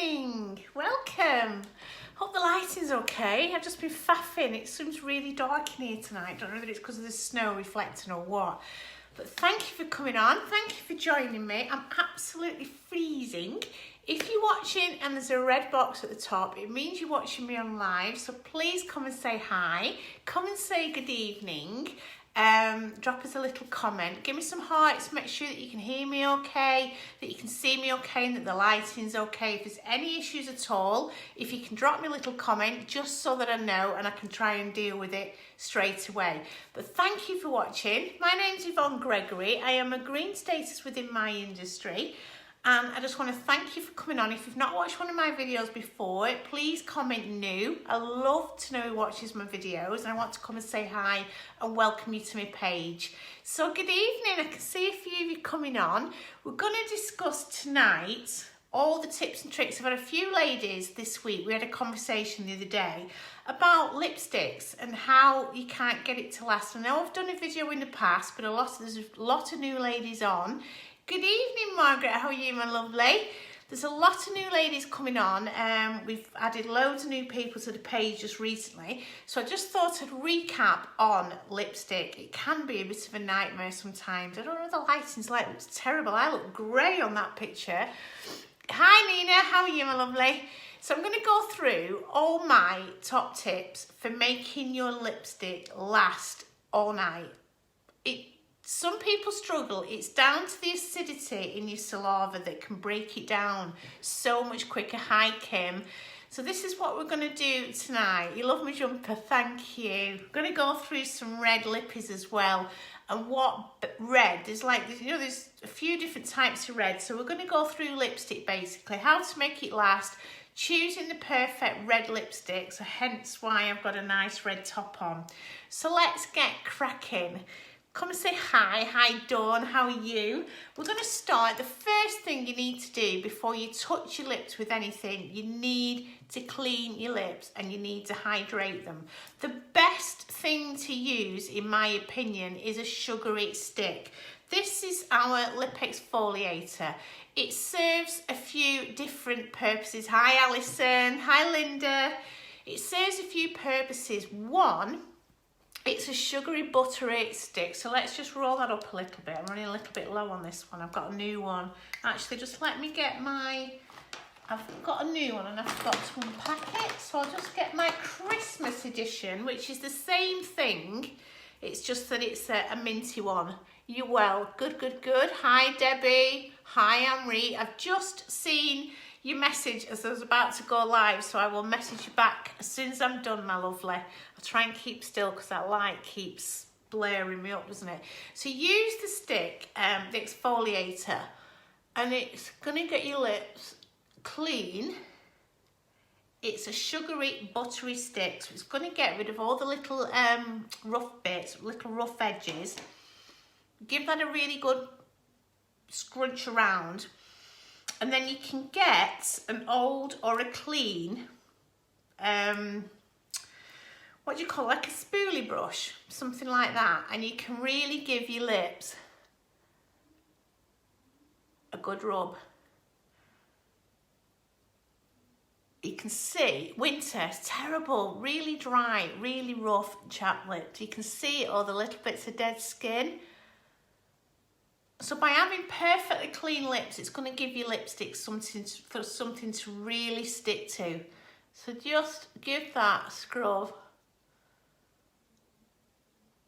evening, welcome. Hope the lighting's okay. I've just been faffing. It seems really dark in here tonight. Don't know whether it's because of the snow reflecting or what. But thank you for coming on. Thank you for joining me. I'm absolutely freezing. If you're watching and there's a red box at the top, it means you're watching me on live. So please come and say hi. Come and say good evening. Drop us a little comment, give me some hearts, make sure that you can hear me okay, that you can see me okay, and that the lighting's okay. If there's any issues at all, if you can drop me a little comment just so that I know and I can try and deal with it straight away. But thank you for watching. My name's Yvonne Gregory. I am a green status within my industry. And I just want to thank you for coming on. If you've not watched one of my videos before, please comment new. I love to know who watches my videos, and I want to come and say hi and welcome you to my page. So good evening. I can see a few of you coming on. We're going to discuss tonight all the tips and tricks. I've had a few ladies this week. We had a conversation the other day about lipsticks and how you can't get it to last. I know I've done a video in the past, but there's a lot of new ladies on. Good evening, Margaret. How are you, my lovely? There's a lot of new ladies coming on. We've added loads of new people to the page just recently. So I just thought I'd recap on lipstick. It can be a bit of a nightmare sometimes. I don't know what the lighting's like. It looks terrible. I look grey on that picture. Hi, Nina. How are you, my lovely? So I'm going to go through all my top tips for making your lipstick last all night. Some people struggle. It's down to the acidity in your saliva that can break it down so much quicker. Hi, Kim. So this is what we're going to do tonight. You love my jumper, thank you. We're going to go through some red lippies as well. And what red, there's a few different types of red. So we're going to go through lipstick basically, how to make it last, choosing the perfect red lipstick. So hence why I've got a nice red top on. So let's get cracking. Come and say hi. Hi, Dawn. How are you? We're going to start. The first thing you need to do before you touch your lips with anything, you need to clean your lips and you need to hydrate them. The best thing to use, in my opinion, is a sugary stick. This is our lip exfoliator. It serves a few different purposes. Hi, Alison. Hi, Linda. It serves a few purposes. One, it's a sugary buttery stick. So let's just roll that up a little bit. I'm running a little bit low on this one. I've got a new one. Actually, just let me get I've got a new one and I forgot to unpack it. So I'll just get my Christmas edition, which is the same thing. It's just that it's a minty one. You well. Good, good, good. Hi, Debbie. Hi, Amri. I've just seen your message as I was about to go live, so I will message you back as soon as I'm done, my lovely. I'll try and keep still because that light keeps blaring me up, doesn't it? So use the stick, the exfoliator, and it's going to get your lips clean. It's a sugary, buttery stick, so it's going to get rid of all the little rough bits, little rough edges. Give that a really good scrunch around. And then you can get an old or a clean, what do you call it, like a spoolie brush, something like that. And you can really give your lips a good rub. You can see, winter, it's terrible, really dry, really rough, chapped lips. You can see all the little bits of dead skin. So by having perfectly clean lips, it's going to give your lipstick something to really stick to. So just give that a scrub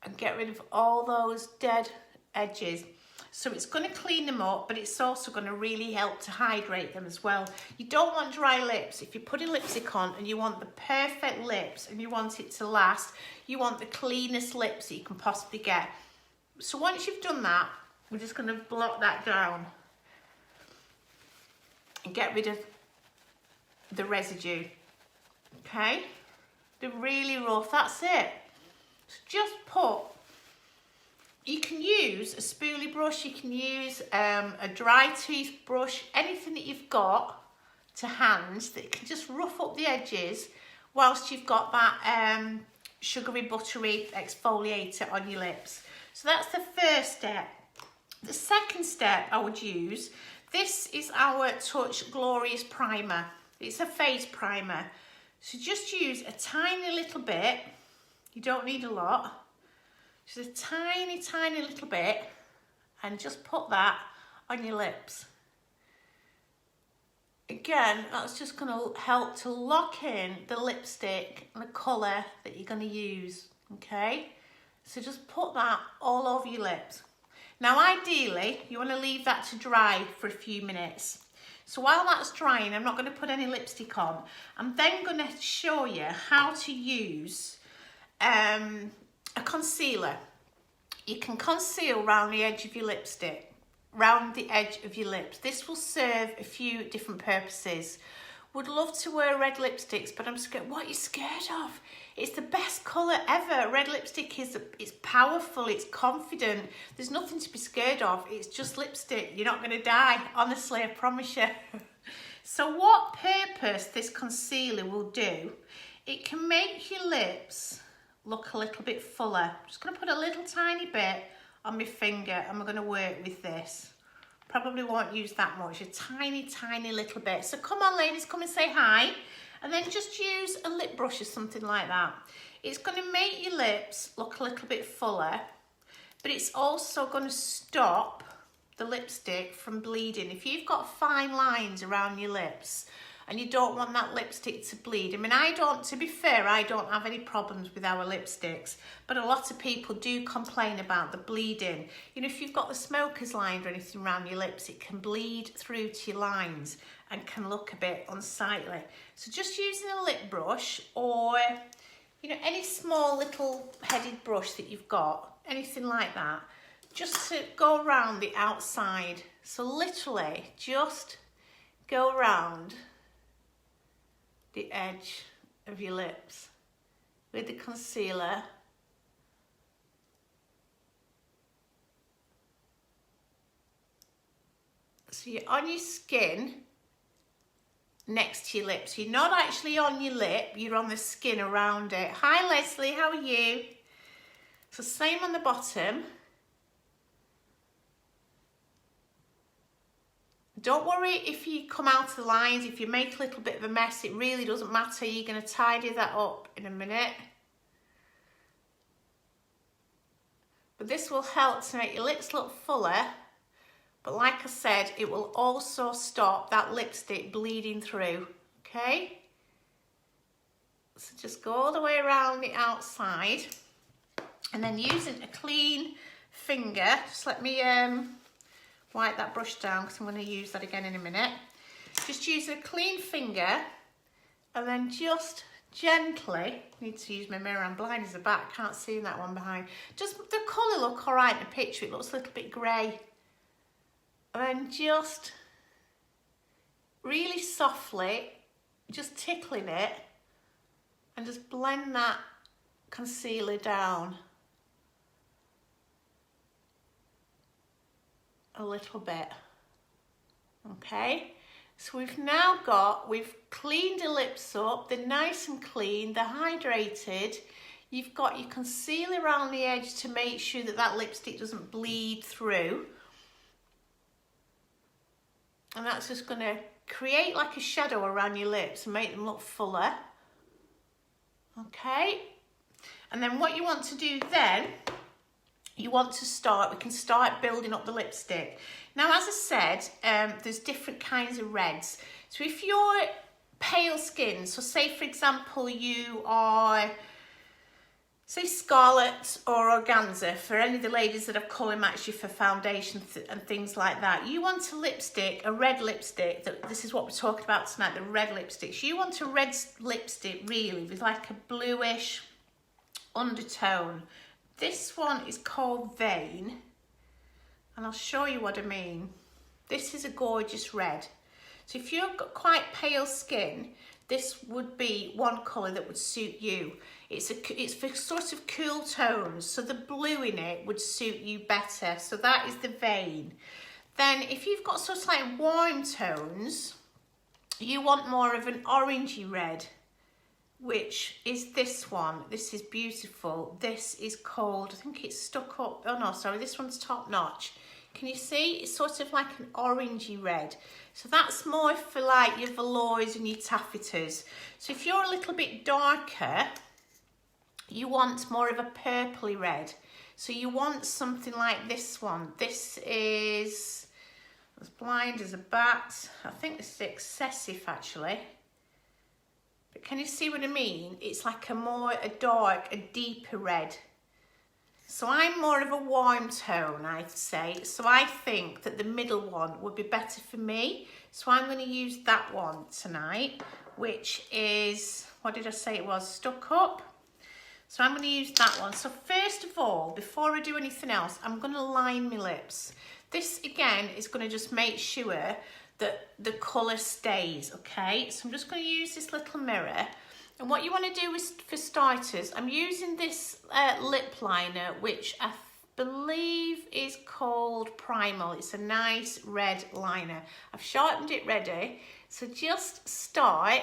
and get rid of all those dead edges. So it's going to clean them up, but it's also going to really help to hydrate them as well. You don't want dry lips. If you're putting lipstick on and you want the perfect lips and you want it to last, you want the cleanest lips that you can possibly get. So once you've done that, we're just going to blot that down and get rid of the residue. Okay? They're really rough. That's it. So just you can use a spoolie brush, you can use a dry toothbrush, anything that you've got to hand that can just rough up the edges whilst you've got that sugary, buttery exfoliator on your lips. So that's the first step. The second step I would use, this is our Touch Glorious Primer. It's a face primer. So just use a tiny little bit. You don't need a lot. Just a tiny, tiny little bit. And just put that on your lips. Again, that's just going to help to lock in the lipstick and the colour that you're going to use. Okay? So just put that all over your lips. Now ideally, you want to leave that to dry for a few minutes. So while that's drying, I'm not going to put any lipstick on. I'm then going to show you how to use a concealer. You can conceal around the edge of your lipstick, round the edge of your lips. This will serve a few different purposes. Would love to wear red lipsticks, but I'm scared. What are you scared of? It's the best colour ever. Red lipstick it's powerful, it's confident. There's nothing to be scared of. It's just lipstick. You're not going to die. Honestly, I promise you. So what purpose this concealer will do, it can make your lips look a little bit fuller. I'm just going to put a little tiny bit on my finger and we're going to work with this. Probably won't use that much, a tiny, tiny little bit. So come on ladies, come and say hi. And then just use a lip brush or something like that. It's going to make your lips look a little bit fuller, but it's also going to stop the lipstick from bleeding. If you've got fine lines around your lips and you don't want that lipstick to bleed, I mean, to be fair, I don't have any problems with our lipsticks, but a lot of people do complain about the bleeding. You know, if you've got the smoker's line or anything around your lips, it can bleed through to your lines and can look a bit unsightly. So just using a lip brush or, you know, any small little headed brush that you've got, anything like that, just to go around the outside. So literally just go around the edge of your lips with the concealer. So you're on your skin next to your lips. You're not actually on your lip, you're on the skin around it. Hi Leslie, how are you? So same on the bottom. Don't worry if you come out of the lines, if you make a little bit of a mess, it really doesn't matter. You're going to tidy that up in a minute. But this will help to make your lips look fuller. But like I said, it will also stop that lipstick bleeding through, okay? So just go all the way around the outside. And then using a clean finger, just let me wipe that brush down because I'm going to use that again in a minute. Just use a clean finger and then just gently, need to use my mirror, I'm blind as a bat, can't see that one behind. Just the colour look alright in the picture, it looks a little bit grey. And then just really softly, just tickling it and just blend that concealer down a little bit. Okay, so we've cleaned the lips up, they're nice and clean, they're hydrated. You've got your concealer around the edge to make sure that that lipstick doesn't bleed through. And that's just going to create like a shadow around your lips and make them look fuller. Okay, and then what you want to do then, we can start building up the lipstick. Now, as I said, there's different kinds of reds. So if you're pale skin, so say for example you are, say Scarlet or Organza, for any of the ladies that have colour matched you for foundation and things like that, you want a lipstick, a red lipstick, this is what we're talking about tonight, the red lipsticks. You want a red lipstick really with like a bluish undertone. This one is called Vein, and I'll show you what I mean. This is a gorgeous red. So if you've got quite pale skin, this would be one colour that would suit you. It's for sort of cool tones, so the blue in it would suit you better. So that is the Vein. Then if you've got sort of like warm tones, you want more of an orangey red, which is this one. This is beautiful. This is called, I think it's Stuck Up, oh no, sorry, this one's Top Notch. Can you see? It's sort of like an orangey red. So that's more for like your velours and your taffetas. So if you're a little bit darker, you want more of a purpley red. So you want something like this one. This is as blind as a bat. I think this is excessive actually. But can you see what I mean? It's like a dark, a deeper red. So I'm more of a warm tone, I'd say. So I think that the middle one would be better for me. So I'm going to use that one tonight, which is, what did I say it was? Stuck Up. So I'm going to use that one. So first of all, before I do anything else, I'm going to line my lips. This again is going to just make sure that the colour stays, okay? So I'm just going to use this little mirror. And what you want to do is, for starters, I'm using this lip liner, which I believe is called Primal. It's a nice red liner. I've sharpened it ready. So just start,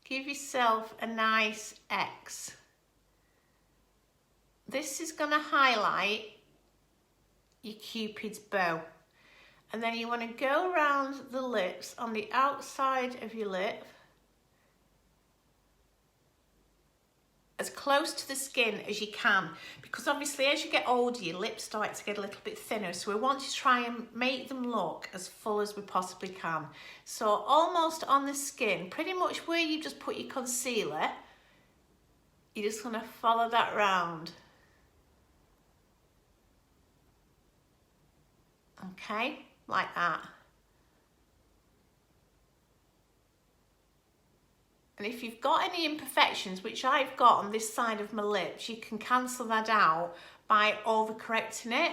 give yourself a nice X. This is going to highlight your Cupid's bow. And then you want to go around the lips on the outside of your lip, as close to the skin as you can, because obviously as you get older your lips start to get a little bit thinner, so we want to try and make them look as full as we possibly can. So almost on the skin, pretty much where you just put your concealer, you're just going to follow that round. Okay, like that. And if you've got any imperfections, which I've got on this side of my lips, you can cancel that out by overcorrecting it.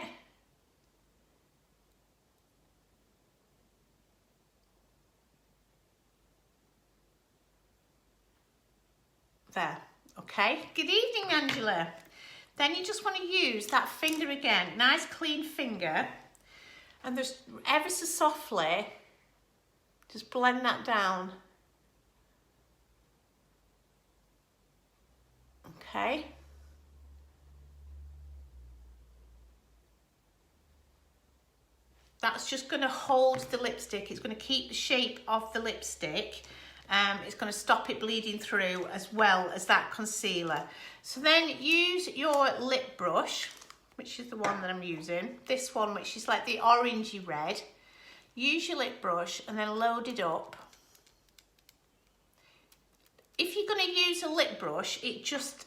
There, okay. Good evening, Angela. Then you just want to use that finger again, nice clean finger, and just ever so softly, just blend that down. Okay. That's just going to hold the lipstick. It's going to keep the shape of the lipstick. It's going to stop it bleeding through as well as that concealer. So then use your lip brush, which is the one that I'm using. This one, which is like the orangey red. Use your lip brush and then load it up. If you're going to use a lip brush,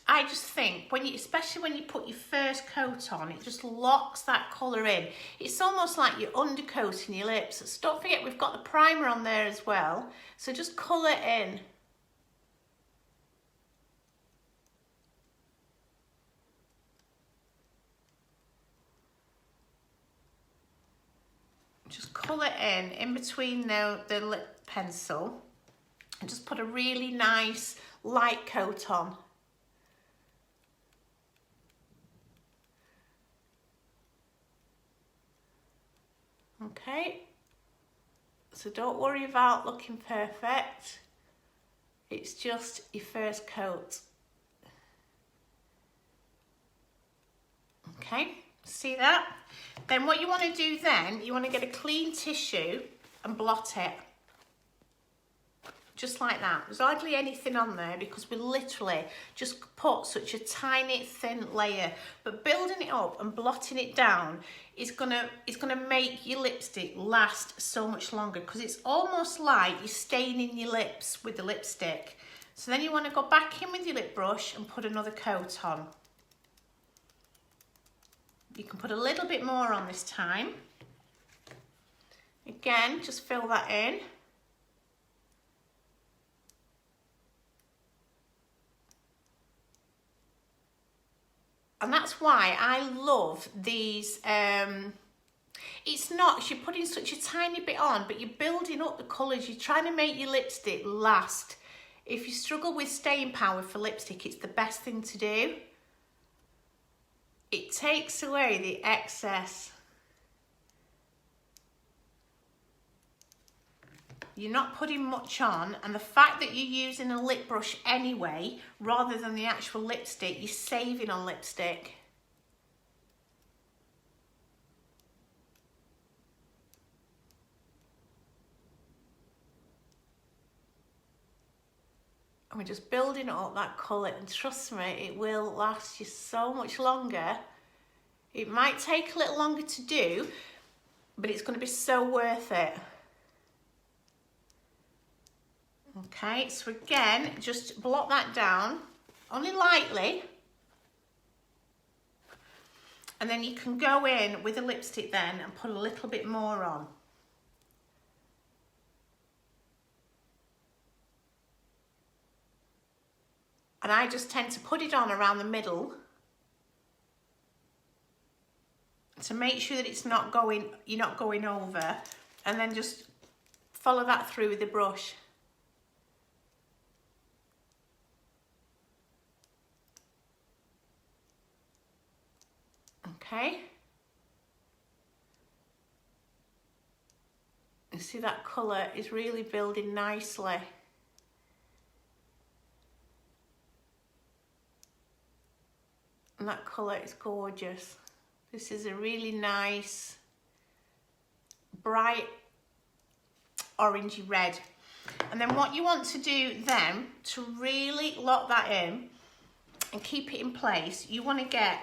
I just think, especially when you put your first coat on, it just locks that colour in. It's almost like you're undercoating your lips. So don't forget, we've got the primer on there as well. So just colour in. Just colour in between the lip pencil. And just put a really nice light coat on. Okay, so don't worry about looking perfect. It's just your first coat. Okay, see that? Then what you want to do then, you want to get a clean tissue and blot it. Just like that. There's hardly anything on there because we literally just put such a tiny thin layer. But building it up and blotting it down is gonna make your lipstick last so much longer, because it's almost like you're staining your lips with the lipstick. So then you want to go back in with your lip brush and put another coat on. You can put a little bit more on this time. Again, just fill that in. And that's why I love these, it's not, you're putting such a tiny bit on, but you're building up the colours, you're trying to make your lipstick last. If you struggle with staying power for lipstick, it's the best thing to do. It takes away the excess. You're not putting much on, and the fact that you're using a lip brush anyway, rather than the actual lipstick, you're saving on lipstick. And we're just building up that colour, and trust me, it will last you so much longer. It might take a little longer to do, but it's going to be so worth it. Okay, so again, just blot that down, only lightly. And then you can go in with a lipstick then and put a little bit more on. And I just tend to put it on around the middle to make sure that it's not going, you're not going over, and then just follow that through with the brush. Okay. You see that colour is really building nicely. And that colour is gorgeous. This is a really nice, bright, orangey red. And then what you want to do then, to really lock that in and keep it in place, you want to get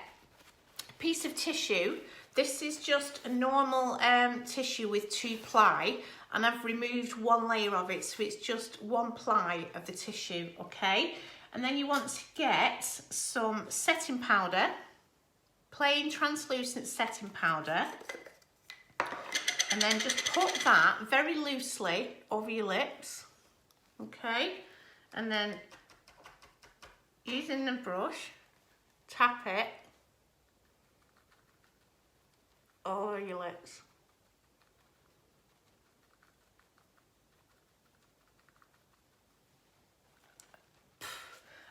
a piece of tissue. This is just a normal tissue with 2 ply, and I've removed 1 layer of it, so it's just 1 ply of the tissue, okay? And then you want to get some setting powder, plain translucent setting powder, and then just put that very loosely over your lips, okay? And then using the brush, tap it over your lips.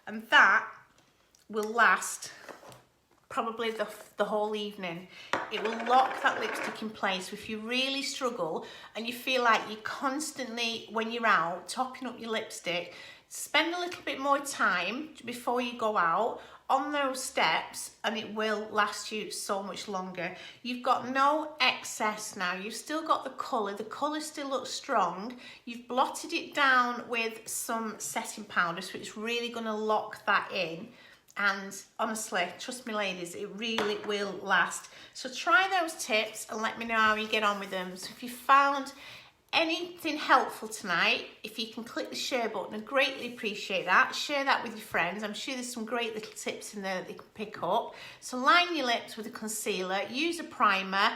And that will last probably the whole evening. It will lock that lipstick in place. So if you really struggle and you feel like you're constantly, when you're out, topping up your lipstick, spend a little bit more time before you go out on those steps, and it will last you so much longer. You've got no excess now. You've still got the colour still looks strong. You've blotted it down with some setting powder, so it's really going to lock that in. And honestly, trust me ladies, it really will last. So try those tips and let me know how you get on with them. So if you found anything helpful tonight, if you can click the share button, I greatly appreciate that. Share that with your friends. I'm sure there's some great little tips in there that they can pick up. So line your lips with a concealer, use a primer,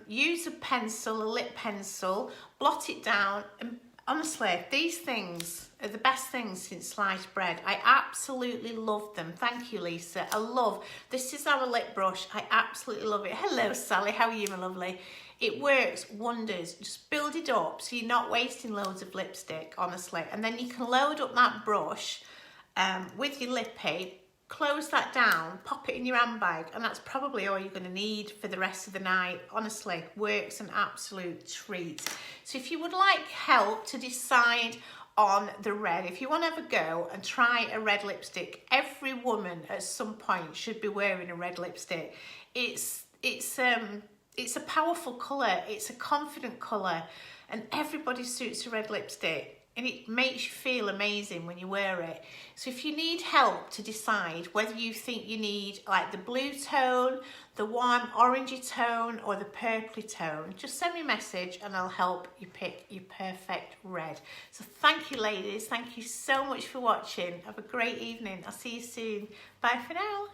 use a pencil, a lip pencil, blot it down, and honestly, these things are the best things since sliced bread. I absolutely love them. Thank you, Lisa. This is our lip brush. I absolutely love it. Hello, Sally. How are you, my lovely? It works wonders. Just build it up so you're not wasting loads of lipstick, honestly. And then you can load up that brush with your lippy, close that down, pop it in your handbag, and that's probably all you're going to need for the rest of the night. Honestly, works an absolute treat. So if you would like help to decide on the red, if you want to have a go and try a red lipstick, every woman at some point should be wearing a red lipstick. It's a powerful colour, it's a confident colour, and everybody suits a red lipstick. And it makes you feel amazing when you wear it. So if you need help to decide whether you think you need like the blue tone, the warm orangey tone, or the purpley tone, just send me a message and I'll help you pick your perfect red. So thank you ladies, thank you so much for watching. Have a great evening. I'll see you soon. Bye for now.